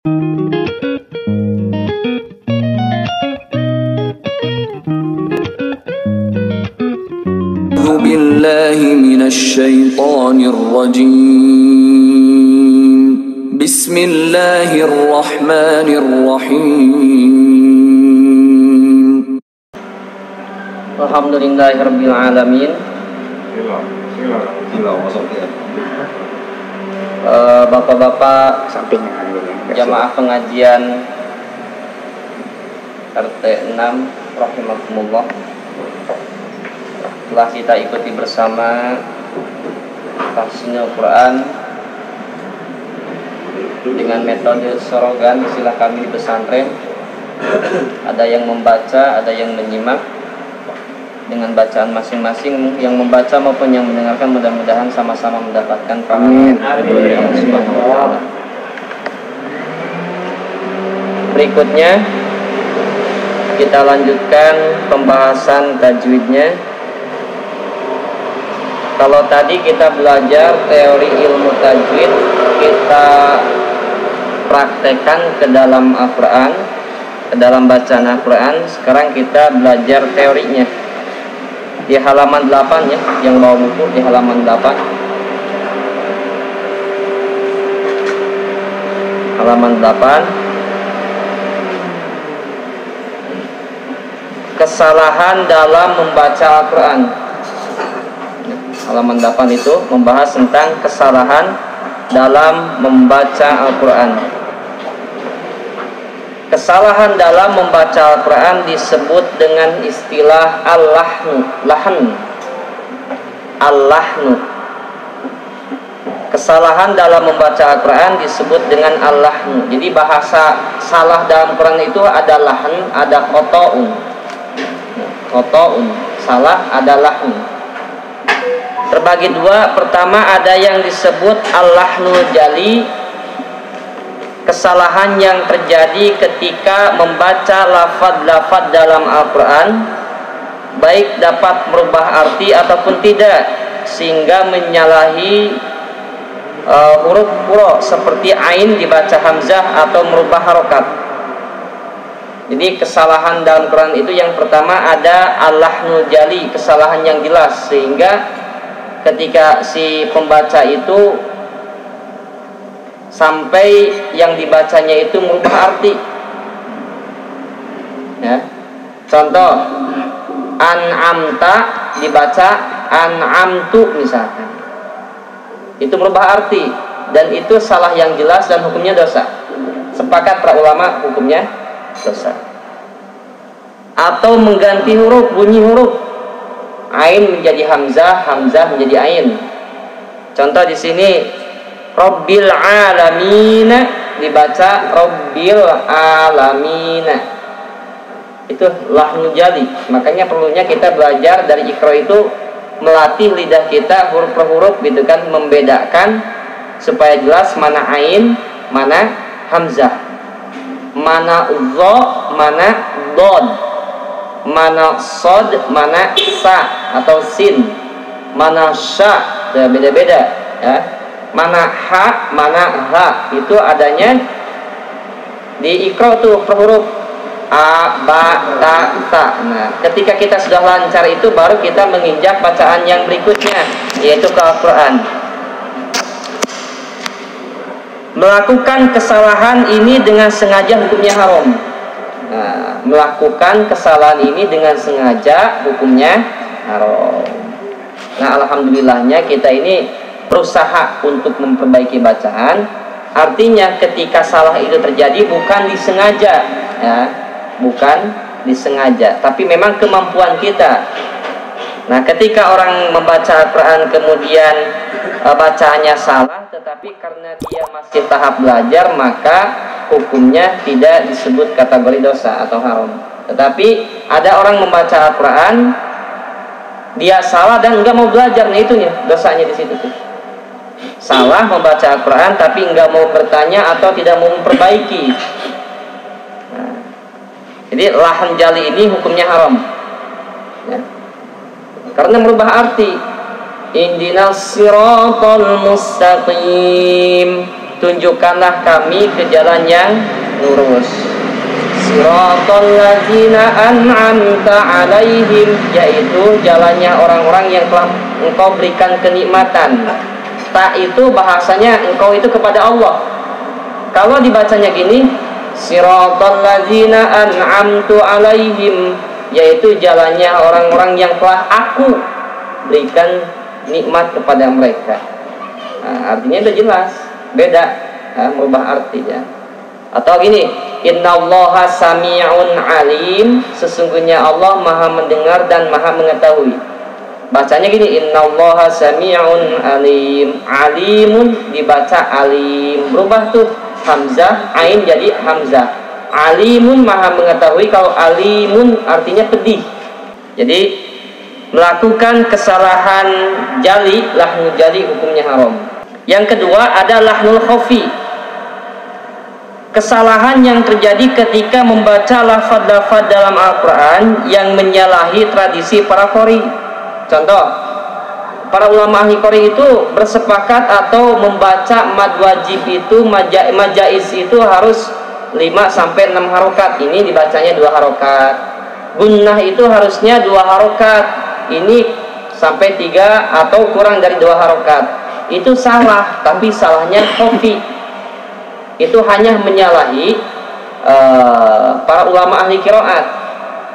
billahi minasy syaithanir rajim. Bismillahirrahmanirrahim. Alhamdulillahirabbil alamin. Bapak-bapak jamaah pengajian RT 6 rahimakumullah, telah kita ikuti bersama tafsirul Quran dengan metode sorogan, istilah kami di pesantren. Ada yang membaca, ada yang menyimak dengan bacaan masing-masing. Yang membaca maupun yang mendengarkan mudah-mudahan sama-sama mendapatkan pahala dari Allah Subhanahu wa taala. Berikutnya kita lanjutkan pembahasan tajwidnya. Kalau tadi kita belajar teori ilmu tajwid, kita praktekkan ke dalam Al-Quran, ke dalam bacaan Al-Quran. Sekarang kita belajar teorinya di halaman 8 ya, yang bawa buku di halaman 8. Halaman 8. Kesalahan dalam membaca Al-Quran. Halaman 8 itu membahas tentang kesalahan dalam membaca Al-Quran. Kesalahan dalam membaca Al-Quran disebut dengan istilah al-lahnu. Al-lahnu. Kesalahan dalam membaca Al-Quran disebut dengan al-lahnu. Jadi bahasa salah dalam Quran itu ada lahn, ada khoto'un. Khoto'un, salah, ada lahn. Terbagi dua. Pertama ada yang disebut al-lahnul jali, kesalahan yang terjadi ketika membaca lafaz-lafaz dalam Al-Quran, baik dapat merubah arti ataupun tidak, sehingga menyalahi huruf qura seperti ain dibaca hamzah atau merubah harokat. Jadi kesalahan dalam Quran itu yang pertama ada al-lahnul jali, kesalahan yang jelas, sehingga ketika si pembaca itu sampai yang dibacanya itu merubah arti ya. Contoh, an'amta dibaca an'amtu misalkan, itu merubah arti, dan itu salah yang jelas dan hukumnya dosa. Sepakat para ulama hukumnya dosa. Atau mengganti huruf, bunyi huruf, ain menjadi hamzah, hamzah menjadi ain. Contoh di sini Rabbil alamin dibaca Rabbil alamin, itu lahnu jali. Makanya perlunya kita belajar dari Iqra itu, melatih lidah kita huruf per huruf gitu kan, membedakan supaya jelas mana ain, mana hamzah, mana dha, mana dod, mana sod, mana sa atau sin, mana sya, beda-beda ya. Mana ha, mana ha, itu adanya di Iqra tuh per huruf a, ba, ta, ta. Nah, ketika kita sudah lancar itu baru kita menginjak bacaan yang berikutnya, yaitu ke Al-Quran. Melakukan kesalahan ini dengan sengaja hukumnya haram. Nah, melakukan kesalahan ini dengan sengaja hukumnya haram. Nah, alhamdulillahnya kita ini berusaha untuk memperbaiki bacaan. Artinya ketika salah itu terjadi bukan disengaja ya, bukan disengaja, tapi memang kemampuan kita. Nah, ketika orang membaca Al-Quran kemudian bacaannya salah, tetapi karena dia masih tahap belajar, maka hukumnya tidak disebut kategori dosa atau haram. Tetapi ada orang membaca Al-Quran, dia salah dan enggak mau belajar, nah itunya dosanya di situ tuh. Salah membaca Al-Quran tapi enggak mau bertanya atau tidak mau memperbaiki. Nah, jadi lahan jali ini hukumnya haram ya, karena merubah arti. Ihdinas siratal mustaqim, tunjukkanlah kami ke jalan yang lurus. Siratal ladzina an'amta 'alaihim, yaitu jalannya orang-orang yang telah Engkau berikan kenikmatan. Ta itu bahasanya engkau itu kepada Allah. Kalau dibacanya gini, siratal ladzina an'amtu 'alaihim, yaitu jalannya orang-orang yang telah Aku berikan nikmat kepada mereka. Nah, artinya udah jelas, beda, merubah artinya. Atau gini, innallaha sami'un alim, sesungguhnya Allah Maha mendengar dan Maha mengetahui. Bacanya gini, innallaha sami'un alim. Alimun dibaca alim, berubah tuh hamzah ain jadi hamzah. Alimun Maha mengetahui. Kalau alimun artinya pedih. Jadi melakukan kesalahan jali, lahnul jali hukumnya haram. Yang kedua ada lahnul khafi, kesalahan yang terjadi ketika membaca lafaz-lafaz dalam Al-Quran yang menyalahi tradisi para qori. Contoh, para ulama ahli qori itu bersepakat atau membaca mad wajib itu, majais itu harus 5 sampai 6 harokat. Ini dibacanya 2 harokat. Gunnah itu harusnya 2 harokat. Ini sampai 3 atau kurang dari 2 harokat. Itu salah, tapi salahnya khafi. Itu hanya menyalahi para ulama ahli qiraat.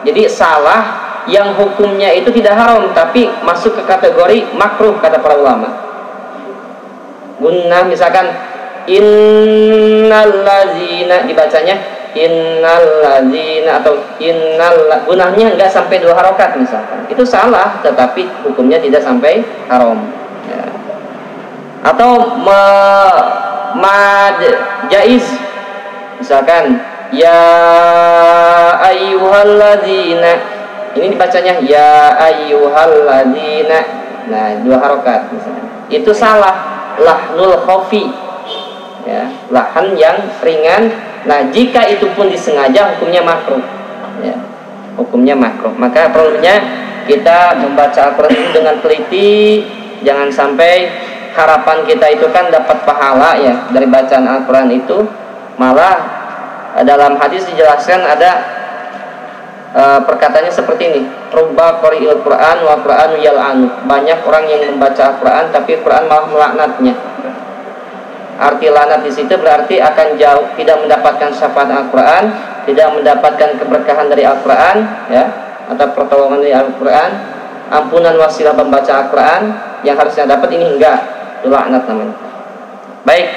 Jadi salah yang hukumnya itu tidak haram, tapi masuk ke kategori makruh kata para ulama. Gunnah misalkan innallazina, dibacanya innallazina atau gunnahnya enggak sampai 2 harokat misalkan. Itu salah, tetapi hukumnya tidak sampai haram. Ya. Atau mad jaiz misalkan ya ayyuhalladzina, ini dibacanya ya ayyuhalladzina, nah 2 harokat misalkan. Itu salah, lahnul khafi, ya, lahan yang ringan. Nah jika itu pun disengaja hukumnya makruh, ya, hukumnya makruh. Maka perlunya kita membaca Al-Quran itu dengan teliti, jangan sampai harapan kita itu kan dapat pahala ya dari bacaan Al-Quran itu, malah dalam hadis dijelaskan ada perkataannya seperti ini, rubba qari'il Quran wa Qur'anu yal'anu, banyak orang yang membaca Al-Quran tapi Quran malah melaknatnya. Arti laknat di situ berarti akan jauh, tidak mendapatkan syafaat Al-Quran, tidak mendapatkan keberkahan dari Al-Quran, ya, atau pertolongan dari Al-Quran, ampunan wasilah pembaca Al-Quran yang harusnya dapat, ini enggak, itu laknat namanya. Baik,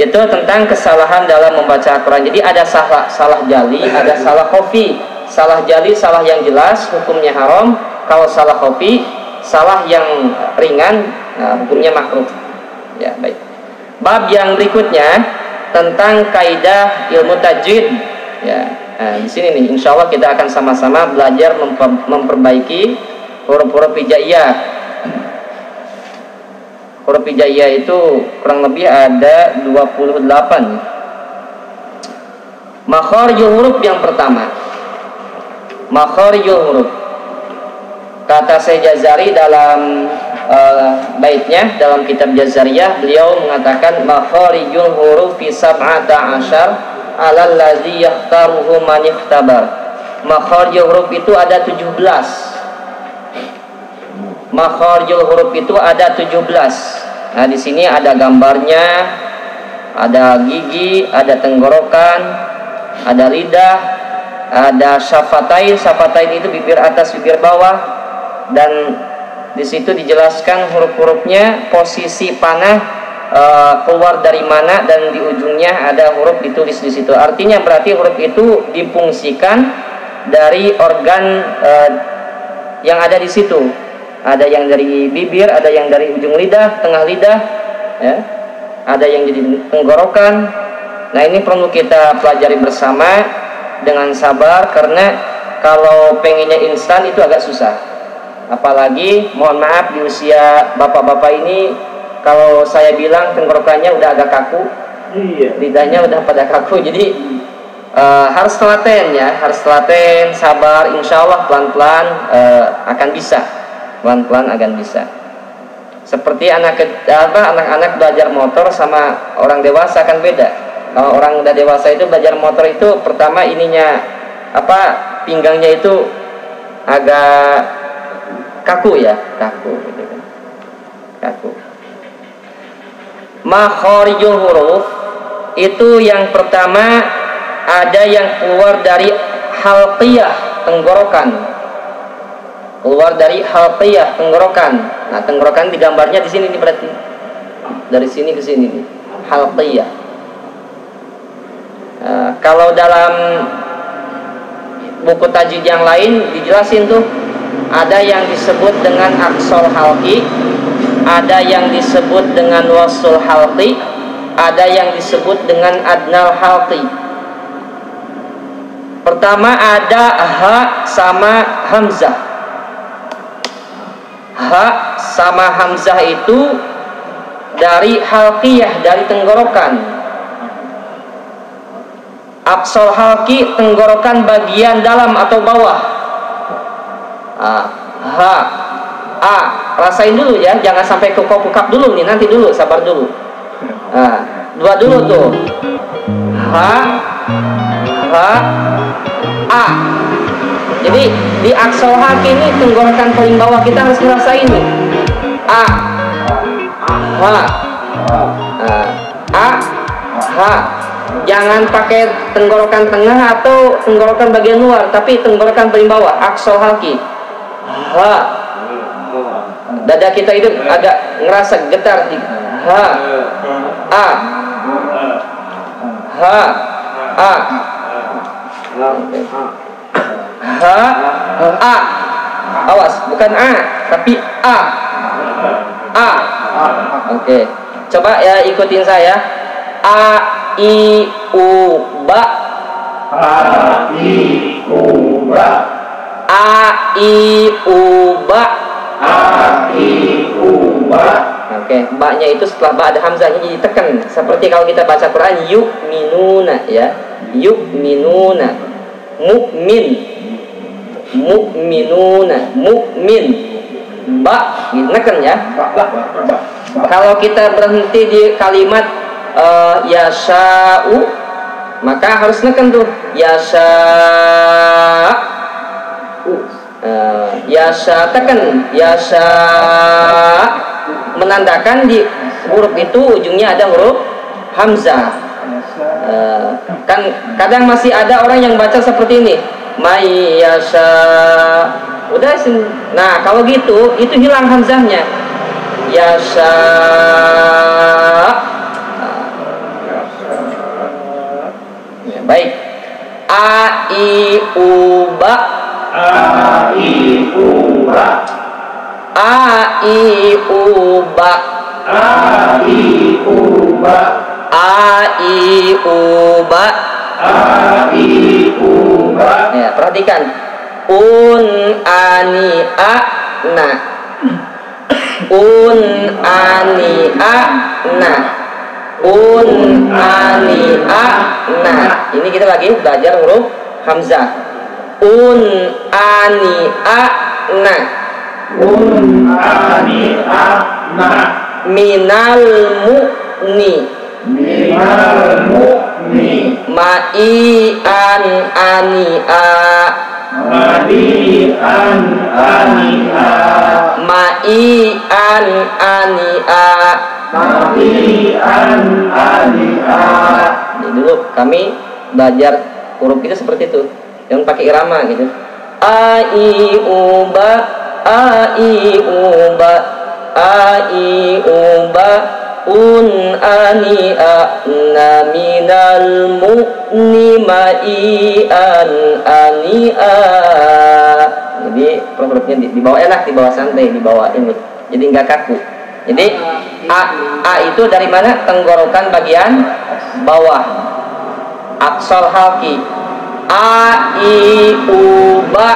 itu tentang kesalahan dalam membaca Al-Quran. Jadi ada salah jali, ada salah khafi. Salah jali, salah yang jelas, hukumnya haram. Kalau salah khafi, salah yang ringan, nah, hukumnya makruh. Ya, baik. Bab yang berikutnya tentang kaidah ilmu tajwid. Ya, nah, di sini nih, insya Allah kita akan sama-sama belajar memperbaiki huruf-huruf hijaiyah. Huruf hijaiyah itu kurang lebih ada 28. Makharijul huruf yang pertama, makharijul huruf. Kata Syekh Jazari dalam baitnya dalam kitab Jazariyah, beliau mengatakan makharijul huruf fi 17 alal ladzi yakhtaruhu man ikhtabar. Makharijul huruf itu ada 17. Makharijul huruf itu ada 17. Nah, di sini ada gambarnya, ada gigi, ada tenggorokan, ada lidah, ada syafatain. Syafatain itu bibir atas, bibir bawah, dan di situ dijelaskan huruf-hurufnya, posisi panah keluar dari mana, dan di ujungnya ada huruf ditulis di situ. Artinya berarti huruf itu difungsikan dari organ yang ada di situ. Ada yang dari bibir, ada yang dari ujung lidah, tengah lidah, ya, ada yang jadi tenggorokan. Nah ini perlu kita pelajari bersama dengan sabar, karena kalau pengennya instan itu agak susah. Apalagi mohon maaf di usia bapak-bapak ini, kalau saya bilang tenggorokannya udah agak kaku, lidahnya udah pada kaku, jadi harus telaten ya, harus telaten, sabar, insya Allah pelan-pelan akan bisa. Pelan-pelan akan bisa. Seperti anak-anak belajar motor sama orang dewasa kan beda. Kalau orang udah dewasa itu belajar motor itu pertama ininya pinggangnya itu agak kaku ya, kaku gitu kan. Kaku. Makharijul huruf itu yang pertama ada yang keluar dari halqiyah tenggorokan. Keluar dari halqiyah tenggorokan. Nah, tenggorokan digambarnya di sini nih berarti. Dari sini ke sini nih. Halqiyah. Kalau dalam buku tajwid yang lain dijelasin tuh, ada yang disebut dengan aqsal halqi, ada yang disebut dengan wasl halqi, ada yang disebut dengan adnal halqi. Pertama ada ha sama hamzah. Ha sama hamzah itu dari halqiyah, dari tenggorokan. Aqsal halqi tenggorokan bagian dalam atau bawah. Ha, a, rasain dulu ya, jangan sampai ke kopukap dulu nih, nanti dulu, sabar dulu. Dua dulu tuh. Ha, a. Jadi di aqsal halqi ini tenggorokan paling bawah kita harus ngerasain nih. A, ha, ha. Jangan pakai tenggorokan tengah atau tenggorokan bagian luar, tapi tenggorokan paling bawah, aqsal halqi. Ha. Dada kita itu agak ngerasa getar. Ha. A. Ha. A. Ha. A. Awas, bukan A, tapi A. A. Oke. Coba ya ikutin saya. A, I, U, ba. A, I, U, ba. A, I, U, ba. A, I, U, ba. Oke, ba-nya itu setelah ba ada hamzahnya jadi tekan. Seperti kalau kita baca Quran yu'minuna ya. Yu'minuna. Mu'min. Mu'minuna. Mu'min. Ba, neken ya. Kalau kita berhenti di kalimat yasha'u, maka harus neken tuh yasha'u. Yasha tekan, yasha menandakan di huruf itu ujungnya ada huruf hamzah. Kan kadang masih ada orang yang baca seperti ini, may yasha. Udah, nah kalau gitu itu hilang hamzahnya. Yasha. Baik. A, I, U, ba. A, I, U, ba. A, I, U, ba. A, I, U, ba. A, I, U, ba. A, I, U, ba. Ya, perhatikan. Un, ani, a, na. Un, ani, a, na. Un, ani, a, na. Ini kita lagi belajar huruf hamzah. Un, ani, a, na. Un, ani, a, na. Minal mu'ni. Minal mu'ni. Ma'i an, ani, a. Ma'i an, ani, a. Ma'i an, ani, a. Ma'i an, ani, a. Jadi dulu kami belajar huruf itu seperti itu, yang pakai irama gitu. A, I, U, ba. A, I, U, ba. A, I, U, ba. Un, ani, a, na. Minal mu'ni. Ma'i an, ani, a. Jadi hurufnya di bawah enak, di bawah santai, di bawah ini, jadi nggak kaku. Jadi a itu dari mana? Tenggorokan bagian bawah, aqsal halqi. A, I, U, ba.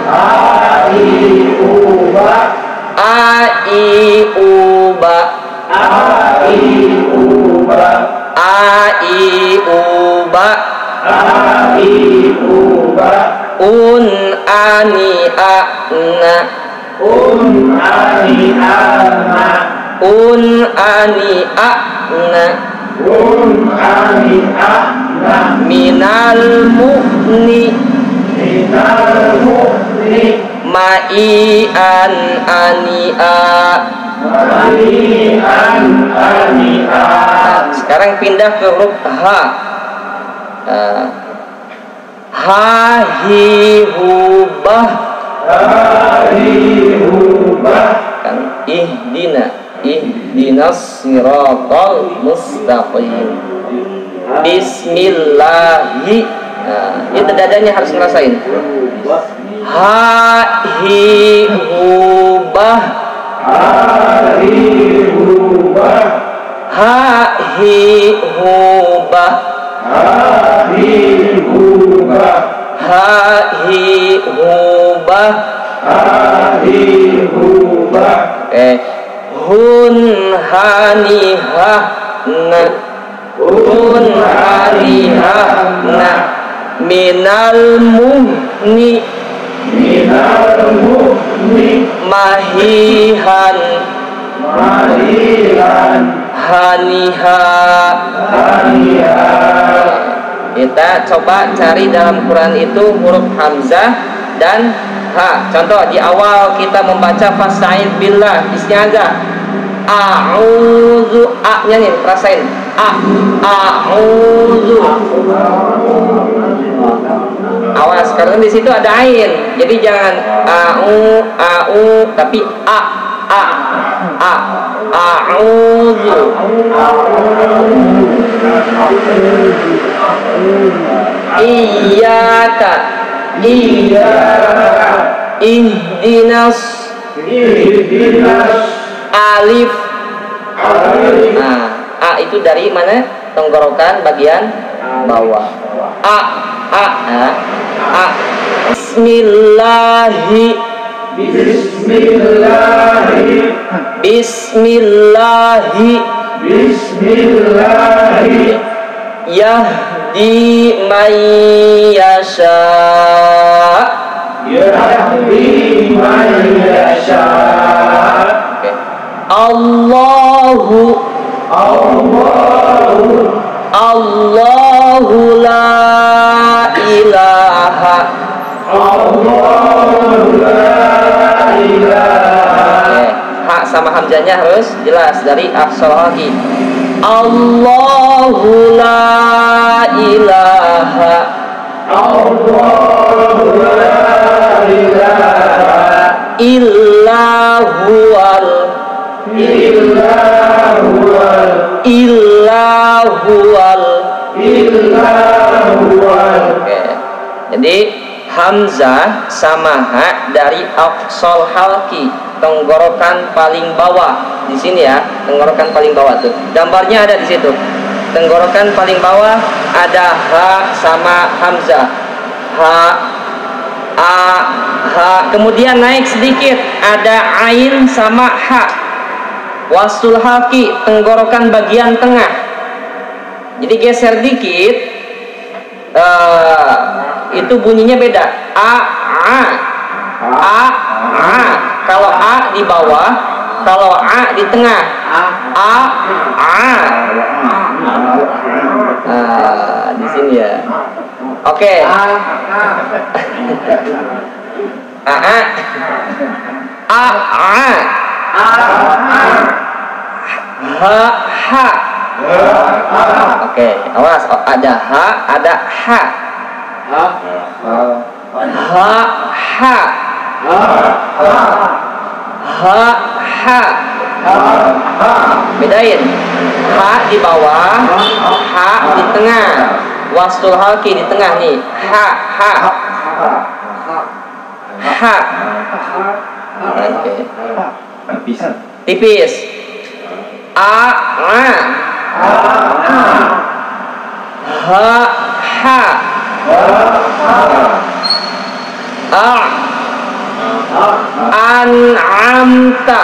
A, I, U, ba. A, I, U, ba. A, I, U, ba. A, I, U, ba. A, I, U, ba. Un, ani, a, na. Un, ani, a, na. Ani'ana minal mu'ni ma'ian ani'a. Sekarang pindah ke huruf ha. Hahihubah kan ihdinas siratal mustaqim. Bismillahi. Itu dadanya harus ngerasain. Hahihubah hahihubah hun hanihahna minal muhni mahihan haniha. Kita coba cari dalam Quran itu huruf hamzah dan ha. Contoh di awal kita membaca fasta'in billah isti'adzah. A'udzu, a-nya nih rasain. A'udzu. Awas karena di situ ada ain. Jadi jangan au tapi a. A'udzu. Iyyaka ihdinas alif. Nah, a itu dari mana? Tenggorokan bagian bawah. A. Bismillahi yahdi man yasha. Allahu la ilaha. Ha sama hamzahnya harus jelas dari aksar lagi. Allahu la ilaha illa huwal Jadi hamzah sama ha dari aqsal halqi, tenggorokan paling bawah. Di sini ya, tenggorokan paling bawah tuh. Gambarnya ada di situ. Tenggorokan paling bawah ada ha sama hamzah. Ha, a, ha. Kemudian naik sedikit ada ain sama ha. Wastul halqi, tenggorokan bagian tengah. Jadi geser dikit, itu bunyinya beda. A. Kalau a di bawah, kalau a di tengah. A. Di sini ya. Oke. Ha. Oke, awas, ada ha, ada ha. Ha. Bedain. Ha di bawah, ha di tengah. Wastul halqi di tengah nih. Ha. Oke. Tipis. A. Ha. An'amta.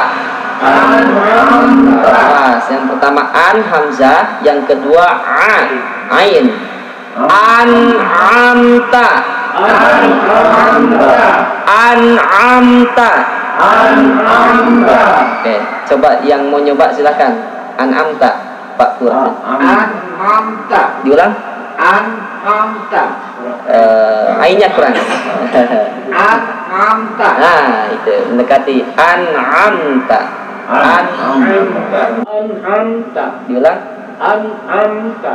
Yang pertama an hamzah, yang kedua ain. An'amta. An'amta. Oke, coba yang mau nyoba silakan. An'amta, Pak Pur. An'amta. Diulang. An'amta. Ainnya kurang. An'amta. Nah, itu mendekati an'amta. An'amta. Diulang. An'amta.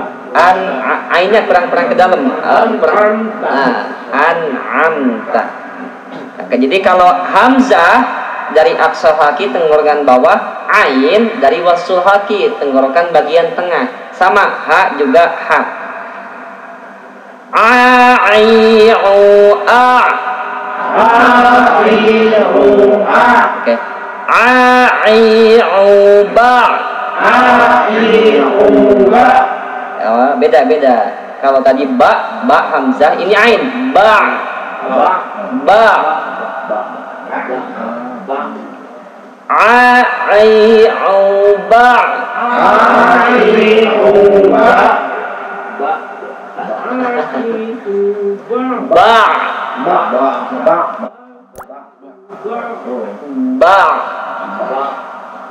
Ainnya kurang ke dalam. An'amta. An'amta. Oke, jadi kalau hamzah dari aqsal haki tenggorokan bawah, ain dari wasul haki tenggorokan bagian tengah. Sama ha juga ha. A. Oke. Beda. Kalau tadi ba hamzah, ini ain. Ba.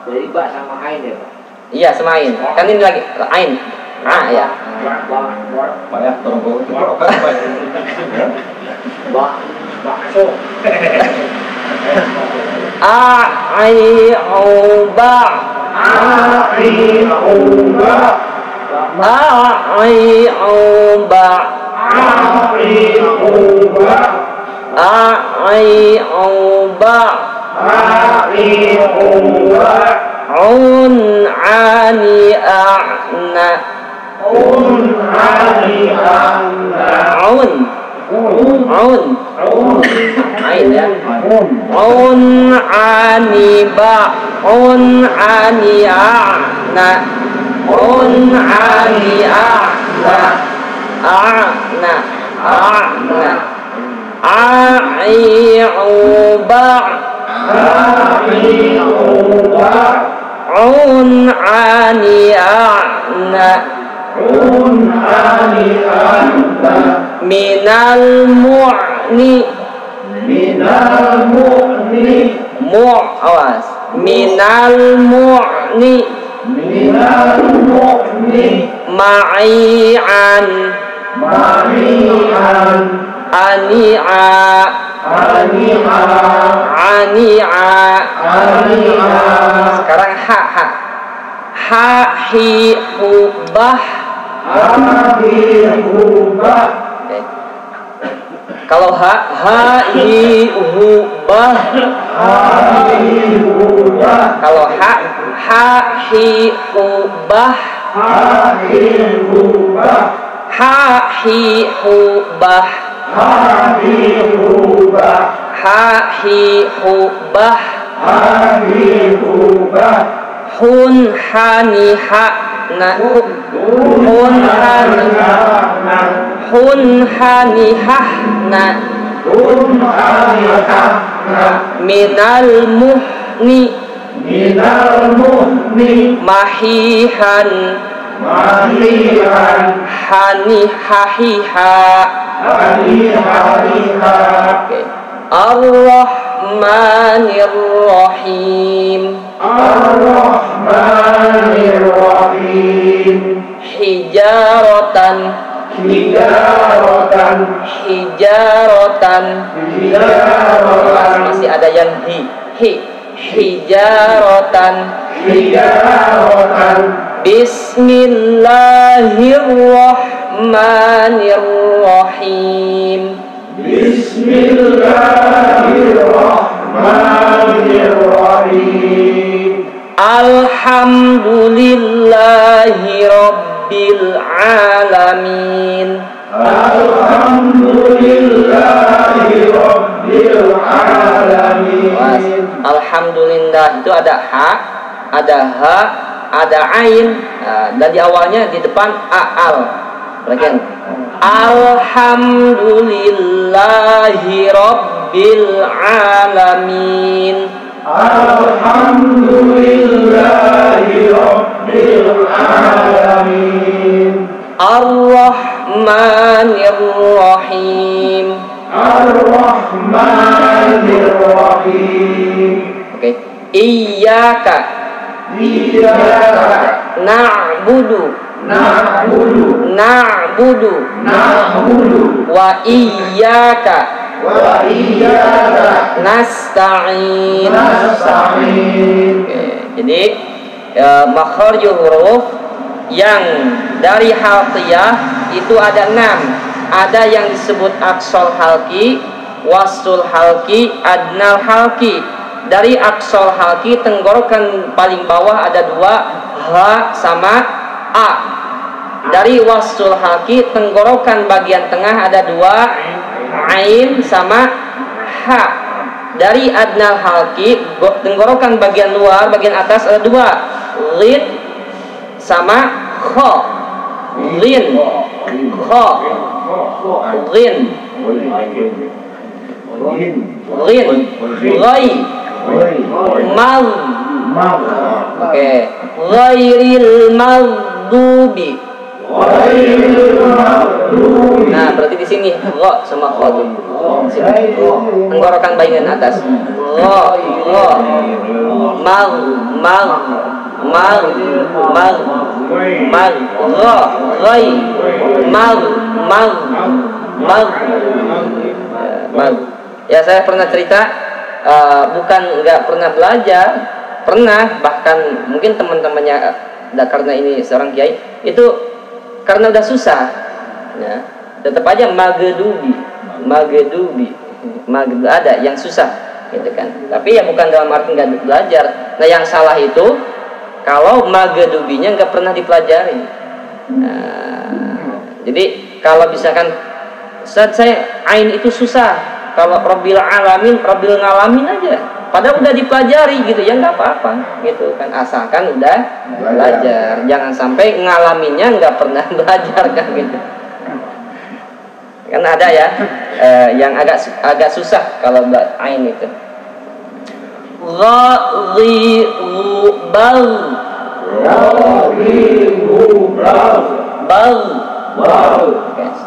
Jadi ba sama ain ya, Pak? Iya, sama ain. Kan ini lagi ain. Ya. Bakso. Sekarang ha. Kalau kalau minal muhni mahihan hanihahiha. Ar-Rahmanir-Rahim. Hijaratan. Masih ada yang hijaratan. Bismillahirrahmanirrahim. Alhamdulillahi rabbil alamin. Alhamdulillah itu ada ha, ada ha, ada ain, dan di awalnya di depan al. Perhatikan. Alhamdulillahi rabbil alamin. Ar-Rahmanir-Rahim. Oke. Iyyaka na'budu wa iyyaka nasta'in. Oke. Jadi makharijul huruf yang dari halqiyah itu ada 6. Ada yang disebut aqsal halqi, wastul halqi, adnal halqi. Dari aqsal halqi tenggorokan paling bawah ada 2, ha sama a. Dari wastul halqi tenggorokan bagian tengah ada 2, ain sama ha. Dari adnal halqi tenggorokan bagian luar, bagian atas ada 2, lid sama kha. Lin, kha, lin, ghai, mal. Oke, ghairil maghdubi. Nah, berarti di sini gha sama kha tuh. Tenggorokan bagian atas. Gha, mal, mal, gha, ghai, mal. Ya, saya pernah cerita, bukan nggak pernah belajar, pernah, bahkan mungkin teman-temannya, karena ini seorang kiai, itu karena udah susah, ya, tetap aja magdubi, ada yang susah, gitu kan. Tapi ya bukan dalam arti nggak belajar. Nah, yang salah itu kalau magdubinya nggak pernah dipelajari. Jadi kalau misalkan saya ain itu susah, kalau rabbil alamin, rabbil ngalamin aja, padahal udah dipelajari gitu ya, nggak apa-apa gitu kan, asalkan udah belajar. Jangan sampai ngalaminnya nggak pernah belajar kan gitu. Kan ada ya yang agak susah kalau ain itu.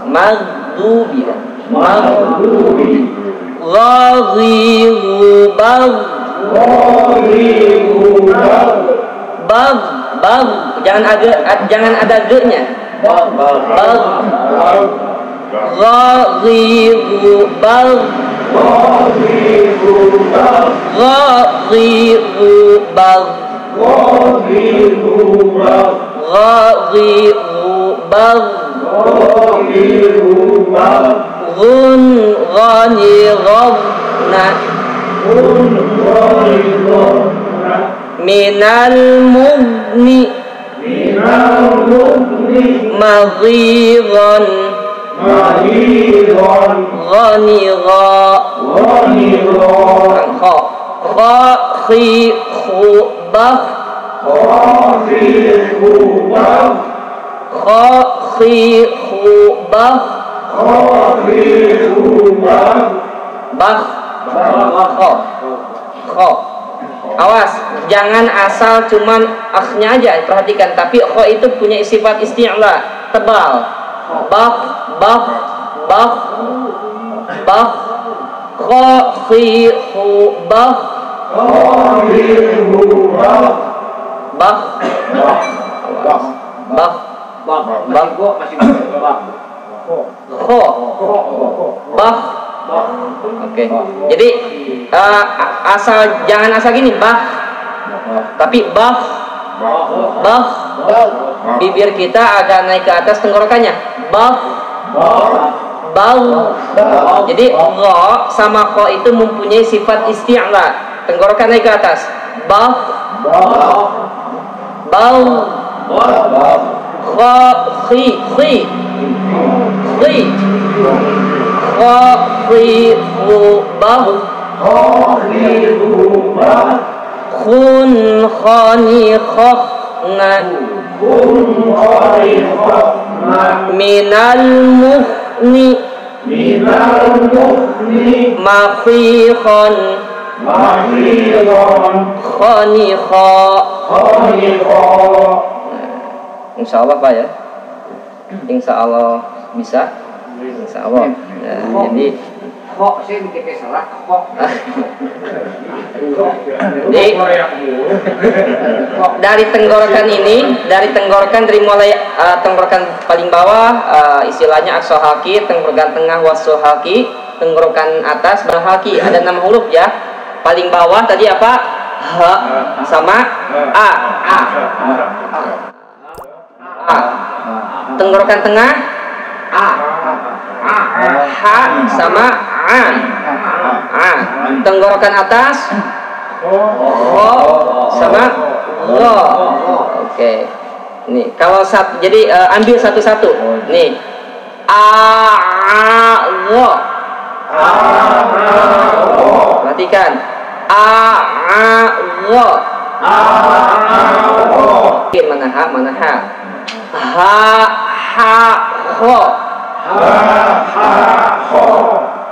Maghdubi. Bag. Jangan ada ge-nya. Minal mughni maghiran ghanigha kha khi khu bah kha. Awas, jangan asal cuman akhnya aja, perhatikan. Tapi kha itu punya sifat isti'la, tebal. Bah, kha khi khu bah, Oke. Jadi jangan asal gini bah, tapi bah. Bibir kita agak naik ke atas tenggorokannya. Bah. Jadi gha sama kha itu mempunyai sifat isti'la, tenggorokan naik ke atas. Bah. Kha khi khun khani khna minal mughni mafiqan khani kha. Insya Allah Pak ya, Insya Allah bisa, Insya Allah. Jadi Kok saya bikin salah kok. Jadi dari tenggorokan ini, dari mulai tenggorokan paling bawah, istilahnya aksohaki, tenggorokan tengah wasohaki, tenggorokan atas bahaki. Ada 6 huruf ya. Paling bawah tadi apa? H sama A. Tenggorokan tengah A. H sama A. Tenggorokan atas Ho sama Lo. Oke. Nih, kalau jadi ambil satu-satu. Nih. Lo. Perhatikan. Lo. Mana ha, mana ha. Ho.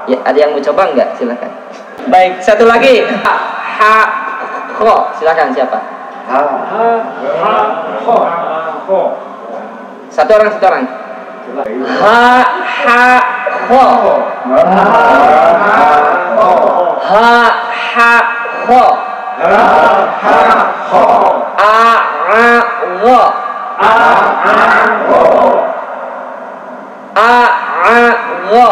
Ya, ada yang mau coba enggak? Silakan. Baik, satu lagi. Ho. Silakan siapa? Satu orang. Ho. Ho.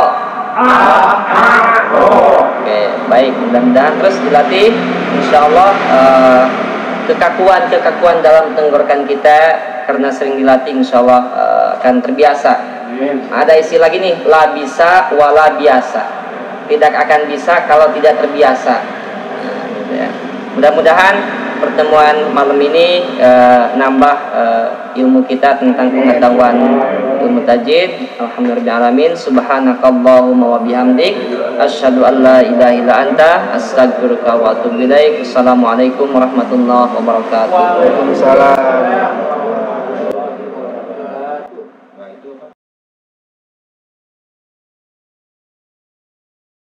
Oke, baik, mudah-mudahan terus dilatih, insyaallah kekakuan dalam tenggorokan kita karena sering dilatih, insyaallah akan terbiasa. Ada istilah lagi nih, la bisa wala biasa, tidak akan bisa kalau tidak terbiasa. Gitu ya. Mudah-mudahan pertemuan malam ini nambah ilmu kita tentang pengetahuan ilmu tajwid. Alhamdulillahirabbil alamin. Subhanakallahumma wa bihamdik asyhadu an la ilaha illa anta astaghfiruka wa atubu ilaik. Assalamualaikum warahmatullahi wabarakatuh. Waalaikumsalam.